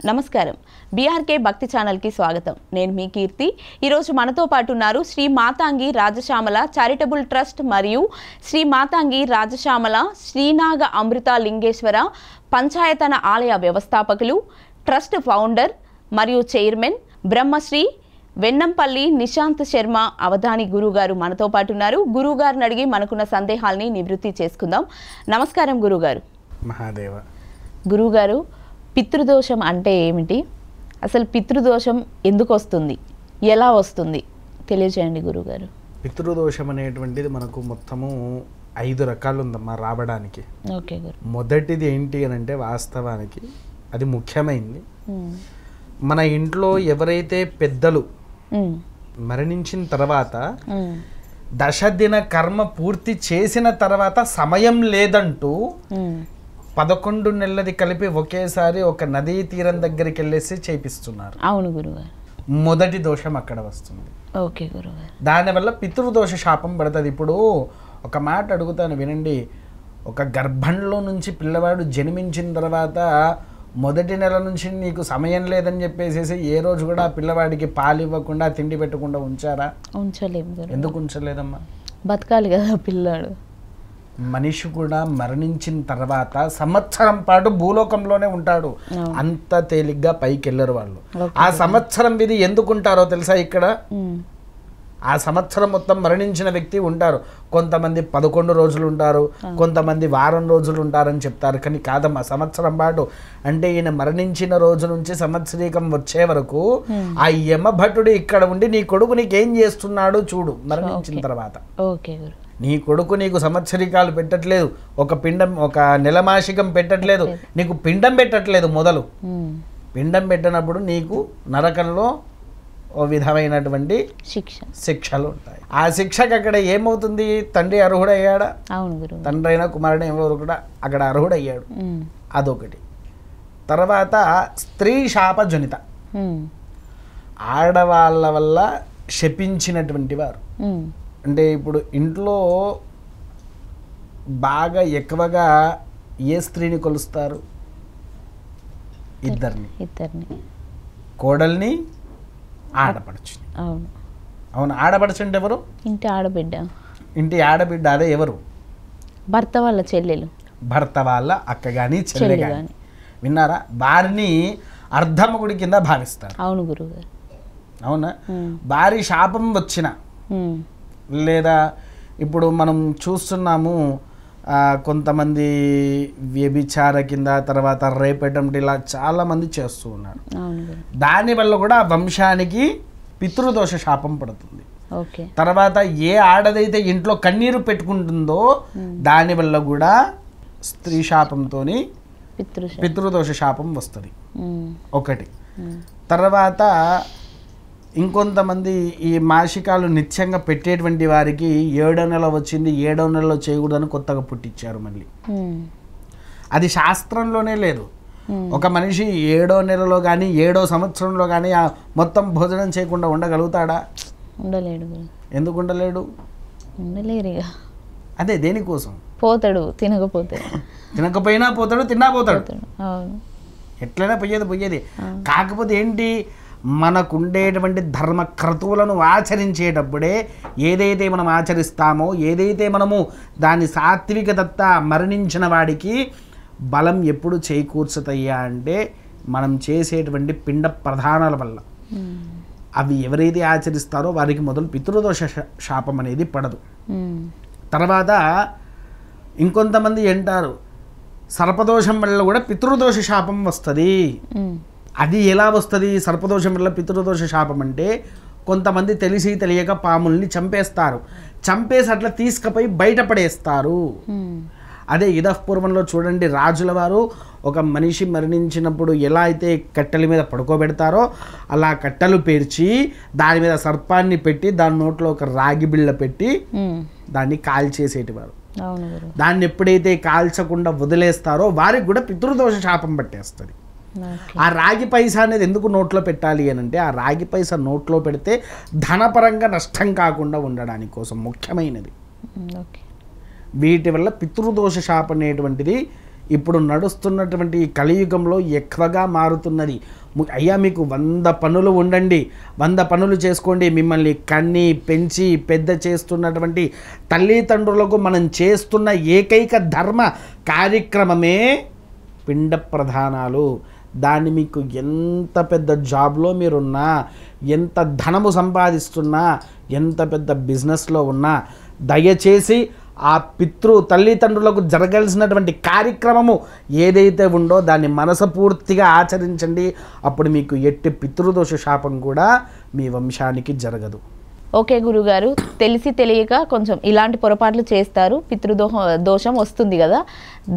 నమస్కారం. బీఆర్కే భక్తి ఛానల్కి స్వాగతం. నేను మీ కీర్తి. ఈరోజు మనతో పాటు ఉన్నారు శ్రీ మాతాంగి రాజశ్యామల చారిటబుల్ ట్రస్ట్ మరియు శ్రీ మాతాంగి రాజశ్యామల శ్రీనాగ అమృత లింగేశ్వర పంచాయతన ఆలయ వ్యవస్థాపకులు, ట్రస్ట్ ఫౌండర్ మరియు చైర్మన్ బ్రహ్మశ్రీ వెన్నంపల్లి నిశాంత్ శర్మ అవధాని గురుగారు మనతో పాటు ఉన్నారు. గురుగారిని అడిగి మనకున్న సందేహాల్ని నివృత్తి చేసుకుందాం. నమస్కారం గురుగారు. మహాదేవ. గురుగారు, పితృదోషం అంటే ఏమిటి? అసలు పితృదోషం ఎందుకు వస్తుంది, ఎలా వస్తుంది తెలియజేయండి గురుగారు. పితృదోషం అనేటువంటిది మనకు మొత్తము 5 రకాలు ఉందమ్మా రావడానికి. ఓకే గురు. మొదటిది ఏంటి అని అంటే వాస్తవానికి అది ముఖ్యమైనది. మన ఇంట్లో ఎవరైతే పెద్దలు మరణించిన తర్వాత దశదిన కర్మ పూర్తి చేసిన తర్వాత సమయం లేదంటూ 11 నెలలది కలిపి ఒకేసారి ఒక నదీ తీరం దగ్గరికి వెళ్ళేసి చేపిస్తున్నారు. అవును గురుగారు. మొదటి దోషం అక్కడ వస్తుంది. ఓకే గురుగారు. దానివల్ల పితృదోష శాపం పడుతుంది. ఇప్పుడు ఒక మాట అడుగుతాను వినండి. ఒక గర్భంలో నుంచి పిల్లవాడు జన్మించిన తర్వాత మొదటి నెల నుంచి నీకు సమయం లేదని చెప్పేసి ఏ రోజు కూడా ఆ పిల్లవాడికి పాలు ఇవ్వకుండా తిండి పెట్టకుండా ఉంచారా? ఉంచలేము. ఎందుకు ఉంచలేదమ్మా? బతకాలి కదా పిల్లాడు. మనిషి కూడా మరణించిన తర్వాత సంవత్సరం పాటు భూలోకంలోనే ఉంటాడు. అంత తేలిగ్గా పైకి వెళ్ళరు వాళ్ళు. ఆ సంవత్సరం ఇది ఎందుకుంటారో తెలుసా? ఇక్కడ ఆ సంవత్సరం మొత్తం మరణించిన వ్యక్తి ఉంటారు. కొంతమంది 11 రోజులు ఉంటారు, కొంతమంది వారం రోజులు ఉంటారని చెప్తారు. కానీ కాదమ్మా, సంవత్సరం పాటు. అంటే ఈయన మరణించిన రోజు నుంచి సంవత్సరీకం వచ్చే వరకు ఆ యమభటుడు ఇక్కడ ఉండి నీ కొడుకు నీకేం చేస్తున్నాడు చూడు. మరణించిన తర్వాత నీ కొడుకు నీకు సంవత్సరికాలు పెట్టట్లేదు, ఒక నెలమాసికం పెట్టట్లేదు, నీకు పిండం పెట్టట్లేదు. మొదలు పిండం పెట్టినప్పుడు నీకు నరకంలో ఓ విధమైనటువంటి శిక్షలు ఉంటాయి. ఆ శిక్షకు అక్కడ ఏమవుతుంది? తండ్రి అర్హుడయ్యాడా? తండ్రి అయినా కుమారుడు ఎవరు కూడా అక్కడ అర్హుడయ్యాడు. అదొకటి. తర్వాత స్త్రీ శాపజనిత, ఆడవాళ్ళ వల్ల శపించినటువంటి వారు. అంటే ఇప్పుడు ఇంట్లో బాగా ఎక్కువగా ఏ స్త్రీని కొలుస్తారు? ఇద్దరిని. కోడల్ని, ఆడపడుచుని. అవును. ఆడపడుచు అంటే ఎవరు? ఇంటి ఆడబిడ్డ. ఇంటి ఆడబిడ్డ అదే ఎవరు? భర్త వాళ్ళ చెల్లెలు, భర్త వాళ్ళ అక్క గాని చెల్లె గాని. విన్నారా? వారిని అర్ధముగుడి కింద భావిస్తారు. అవును గురుగారు. అవునా? భారీ శాపం వచ్చిన లేదా ఇప్పుడు మనం చూస్తున్నాము కొంతమంది వ్యభిచార కింద, తర్వాత రేపెటం, ఇలా చాలామంది చేస్తూ ఉన్నారు. దానివల్ల కూడా వంశానికి పితృదోష శాపం పడుతుంది. తర్వాత ఏ ఆడదైతే ఇంట్లో కన్నీరు పెట్టుకుంటుందో దానివల్ల కూడా స్త్రీ శాపంతో పితృదోష శాపం వస్తుంది. ఒకటి. తర్వాత ఇంకొంతమంది ఈ మాసికాలు నిత్యంగా పెట్టేటువంటి వారికి 7వ నెల వచ్చింది, 7వ నెలలో చేయకూడదని కొత్తగా పుట్టించారు మళ్ళీ. అది శాస్త్రంలోనే లేదు. ఒక మనిషి 7వ నెలలో కానీ 7వ సంవత్సరంలో కానీ మొత్తం భోజనం చేయకుండా ఉండగలుగుతాడా? ఉండలేడు. ఎందుకు ఉండలేడు? ఉండలేరుగా. అదే దేనికోసం? పోతాడు. తినకపోయినా పోతాడు, తిన్నా పోతాడు. ఎట్లయినా పోయేది. కాకపోతే ఏంటి, మనకుండేటువంటి ధర్మ క్రతువులను ఆచరించేటప్పుడే ఏదైతే మనం ఆచరిస్తామో, ఏదైతే మనము దాని సాత్వికత మరణించిన వాడికి బలం ఎప్పుడు చేకూర్చుతాయా అంటే మనం చేసేటువంటి పిండ ప్రధానాల వల్ల. అవి ఎవరైతే ఆచరిస్తారో వారికి మొదలు పితృదోష శాపం అనేది పడదు. తర్వాత ఇంకొంతమంది అంటారు సర్పదోషం వల్ల కూడా పితృదోష శాపం వస్తుంది. అది ఎలా వస్తుంది? సర్పదోషం వల్ల పితృదోష శాపం అంటే కొంతమంది తెలిసి తెలియక పాముల్ని చంపేసి అట్లా తీసుకుపోయి బయటపడేస్తారు. అదే ఇదపూర్వంలో చూడండి, రాజుల వారు ఒక మనిషి మరణించినప్పుడు ఎలా అయితే కట్టెల మీద పడుకోబెడతారో అలా కట్టెలు పేర్చి దాని మీద సర్పాన్ని పెట్టి దాని నోట్లో ఒక రాగి బిళ్ళ పెట్టి దాన్ని కాల్చేసేటివారు. దాన్ని ఎప్పుడైతే కాల్చకుండా వదిలేస్తారో వారికి కూడా పితృదోష శాపం పట్టేస్తుంది. ఆ రాగి పైసా అనేది ఎందుకు నోట్లో పెట్టాలి అని అంటే, ఆ రాగి పైసా నోట్లో పెడితే ధనపరంగా నష్టం కాకుండా ఉండడానికి కోసం ముఖ్యమైనది. వీటి వల్ల పితృదోష శాపం అనేటువంటిది ఇప్పుడు నడుస్తున్నటువంటి ఈ కలియుగంలో ఎక్కువగా మారుతున్నది. అయ్యా మీకు 100 పనులు ఉండండి, 100 పనులు చేసుకోండి. మిమ్మల్ని కన్ని పెంచి పెద్ద చేస్తున్నటువంటి తల్లిదండ్రులకు మనం చేస్తున్న ఏకైక ధర్మ కార్యక్రమమే పిండ ప్రధానాలు. దాన్ని మీకు ఎంత పెద్ద జాబ్లో మీరున్నా, ఎంత ధనము సంపాదిస్తున్నా, ఎంత పెద్ద బిజినెస్లో ఉన్నా, దయచేసి ఆ తల్లిదండ్రులకు జరగాల్సినటువంటి కార్యక్రమము ఏదైతే ఉందో దాన్ని మనస్ఫూర్తిగా ఆచరించండి. అప్పుడు మీకు ఎట్టి పితృదోష శాపం కూడా మీ వంశానికి జరగదు. ఓకే గురుగారు, తెలిసి తెలియక కొంచెం ఇలాంటి పొరపాట్లు చేస్తారు, దోషం వస్తుంది కదా,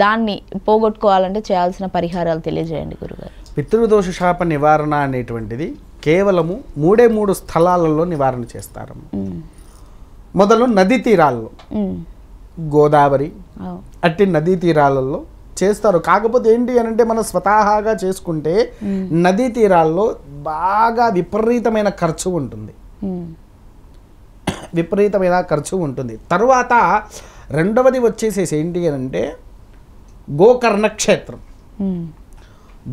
దాన్ని పోగొట్టుకోవాలంటే చేయాల్సిన పరిహారాలు తెలియజేయండి గురుగారు. పితృదోష శాప నివారణ అనేటువంటిది కేవలము 3 స్థలాలలో నివారణ చేస్తారు. మొదలు నదీ తీరాల్లో, గోదావరి అట్టి నదీ తీరాలలో చేస్తారు. కాకపోతే ఏంటి అని అంటే మనం స్వతహాగా చేసుకుంటే నదీ తీరాల్లో బాగా విపరీతమైన ఖర్చు ఉంటుంది. తర్వాత రెండవది వచ్చేసేసి ఏంటి అని అంటే గోకర్ణ క్షేత్రం.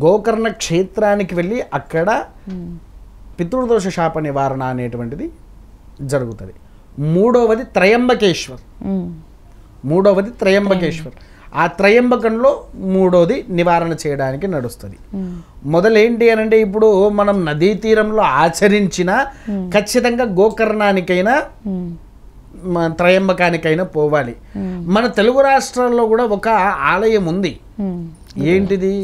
గోకర్ణ క్షేత్రానికి వెళ్ళి అక్కడ పితృదోష శాప నివారణ అనేటువంటిది జరుగుతుంది. మూడవది త్రయంబకేశ్వర్. ఆ త్రయంబకంలో మూడోది నివారణ చేయడానికి నడుస్తుంది. మొదలేంటి అని అంటే ఇప్పుడు మనం నదీ తీరంలో ఆచరించిన ఖచ్చితంగా గోకర్ణానికైనా త్రయంబకానికైనా పోవాలి. మన తెలుగు రాష్ట్రాల్లో కూడా ఒక ఆలయం ఉంది. ఏంటిది,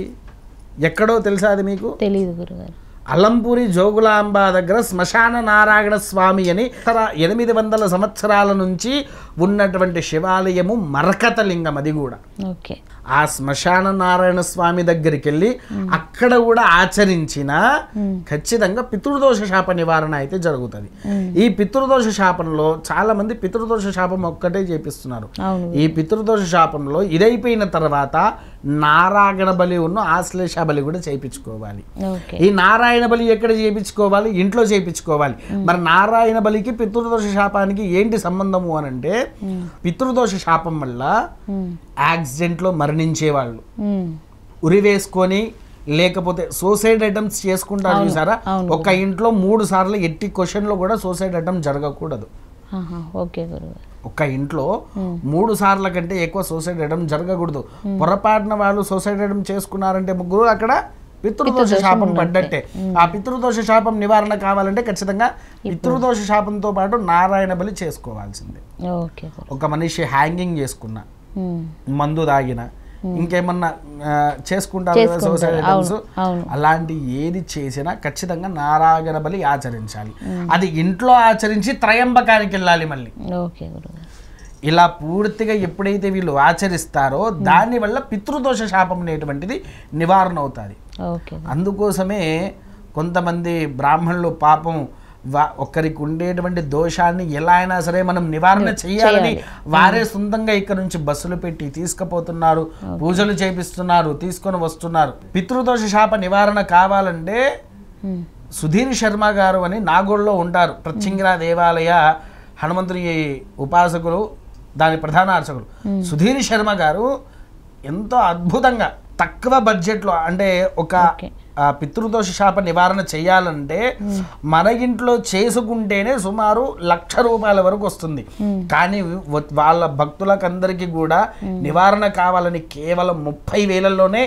ఎక్కడో తెలుసా అది మీకు? తెలియదు గురుగారు. అలంపూరి జోగులాంబ దగ్గర శ్మశాన నారాయణ స్వామి అని 800 సంవత్సరాల నుంచి ఉన్నటువంటి శివాలయము, మరకత లింగం అది కూడా. ఆ శ్మశాన నారాయణ స్వామి దగ్గరికి వెళ్ళి అక్కడ కూడా ఆచరించిన ఖచ్చితంగా పితృదోష శాప నివారణ అయితే జరుగుతుంది. ఈ పితృదోష శాపంలో చాలా మంది పితృదోష శాపం ఒక్కటే చేపిస్తున్నారు. ఈ పితృదోష శాపంలో ఇదైపోయిన తర్వాత నారాయణ బలి ఆశ్లేష బలి కూడా చేయించుకోవాలి. ఈ నారాయణ బలి ఎక్కడ చేయించుకోవాలి? ఇంట్లో చేయించుకోవాలి. మరి నారాయణ బలికి పితృదోష శాపానికి ఏంటి సంబంధము అని అంటే పితృదోష శాపం వల్ల యాక్సిడెంట్లో మరణించేవాళ్ళు, ఉరి వేసుకొని లేకపోతే సూసైడ్ అటెంప్ట్స్ చేసుకుంటారు చూసారా, ఒక ఇంట్లో 3 సార్లు ఎట్టి క్వశ్చన్లో కూడా సూసైడ్ అటెంప్ట్ జరగకూడదు. ఒక ఇంట్లో 3 సార్ల కంటే ఎక్కువ సూసైడ్ అటెంప్ట్ జరగకూడదు. పొరపాటున వాళ్ళు సూసైడ్ అటెంప్ట్ చేసుకున్నారంటే ముగ్గురు అక్కడ పితృదోష శాపం పడ్డట్టే. ఆ పితృదోష శాపం నివారణ కావాలంటే ఖచ్చితంగా పితృదోష శాపంతో పాటు నారాయణ బలి చేసుకోవాల్సిందే. ఒక మనిషి హ్యాంగింగ్ చేసుకున్నా, మందు తాగిన, ఇంకేమన్నా చేసుకుంటారు కదా సూసైడ్ అటెంప్ట్స్, అలాంటి ఏది చేసినా ఖచ్చితంగా నారాయణ బలి ఆచరించాలి. అది ఇంట్లో ఆచరించి త్రయంబకానికి వెళ్ళాలి మళ్ళీ. ఇలా పూర్తిగా ఎప్పుడైతే వీళ్ళు ఆచరిస్తారో దానివల్ల పితృదోష శాపం అనేటువంటిది నివారణ అవుతుంది. అందుకోసమే కొంతమంది బ్రాహ్మణులు పాపం ఒక్కరికి ఉండేటువంటి దోషాన్ని ఎలా అయినా సరే మనం నివారణ చేయాలని వారే సొంతంగా ఇక్కడ నుంచి బస్సులు పెట్టి తీసుకుపోతున్నారు, పూజలు చేపిస్తున్నారు, తీసుకొని వస్తున్నారు. పితృదోష శాప నివారణ కావాలంటే సుధీర్ శర్మ గారు అని నాగోడ్లో ఉంటారు. ప్రత్యంగిరా దేవాలయ హనుమంతుని ఉపాసకులు, దాని ప్రధాన అర్చకులు సుధీర్ శర్మ గారు ఎంతో అద్భుతంగా తక్కువ బడ్జెట్లో, అంటే ఒక పితృదోష శాప నివారణ చేయాలంటే మన ఇంట్లో చేసుకుంటేనే సుమారు 1,00,000 రూపాయల వరకు వస్తుంది. కానీ వాళ్ళ భక్తులకందరికీ కూడా నివారణ కావాలని కేవలం 30,000లోనే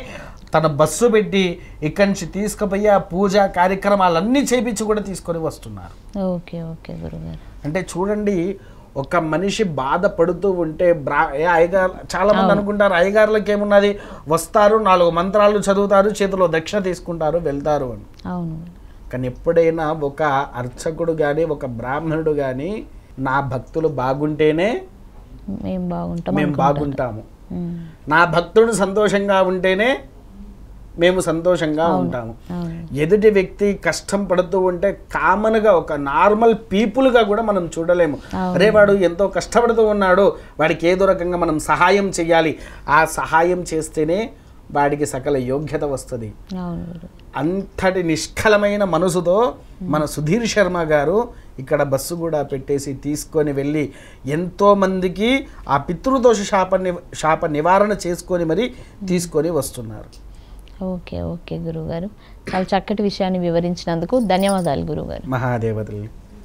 తన బస్సు పెట్టి ఇక్కడి నుంచి తీసుకుపోయి ఆ పూజా కార్యక్రమాలన్నీ చేపించి కూడా తీసుకొని వస్తున్నారు. అంటే చూడండి, ఒక మనిషి బాధపడుతూ ఉంటే అయ్యగారు చాలా మంది అనుకుంటారు అయ్యగారులకు ఏమున్నది, వస్తారు 4 మంత్రాలు చదువుతారు, చేతిలో దక్షిణ తీసుకుంటారు, వెళ్తారు అని. కానీ ఎప్పుడైనా ఒక అర్చకుడు కానీ ఒక బ్రాహ్మణుడు కానీ నా భక్తులు బాగుంటేనే మేము బాగుంటాము, నా భక్తుడు సంతోషంగా ఉంటేనే మేము సంతోషంగా ఉంటాము. ఎదుటి వ్యక్తి కష్టం పడుతూ ఉంటే కామన్గా ఒక నార్మల్ పీపుల్గా కూడా మనం చూడలేము. అరే వాడు ఎంతో కష్టపడుతూ ఉన్నాడు, వాడికి ఏదో రకంగా మనం సహాయం చేయాలి. ఆ సహాయం చేస్తేనే వాడికి సకల యోగ్యత వస్తుంది. అవును గురు. అంతటి నిష్కలమైన మనసుతో మన సుధీర్ శర్మ గారు ఇక్కడ బస్సు కూడా పెట్టేసి తీసుకొని వెళ్ళి ఎంతోమందికి ఆ పితృదోష శాప నివారణ చేసుకొని మరి తీసుకొని వస్తున్నారు. ఓకే ఓకే గురువుగారు, చాలా చక్కటి విషయాన్ని వివరించినందుకు ధన్యవాదాలు గురువుగారు. మహాదేవతల్ని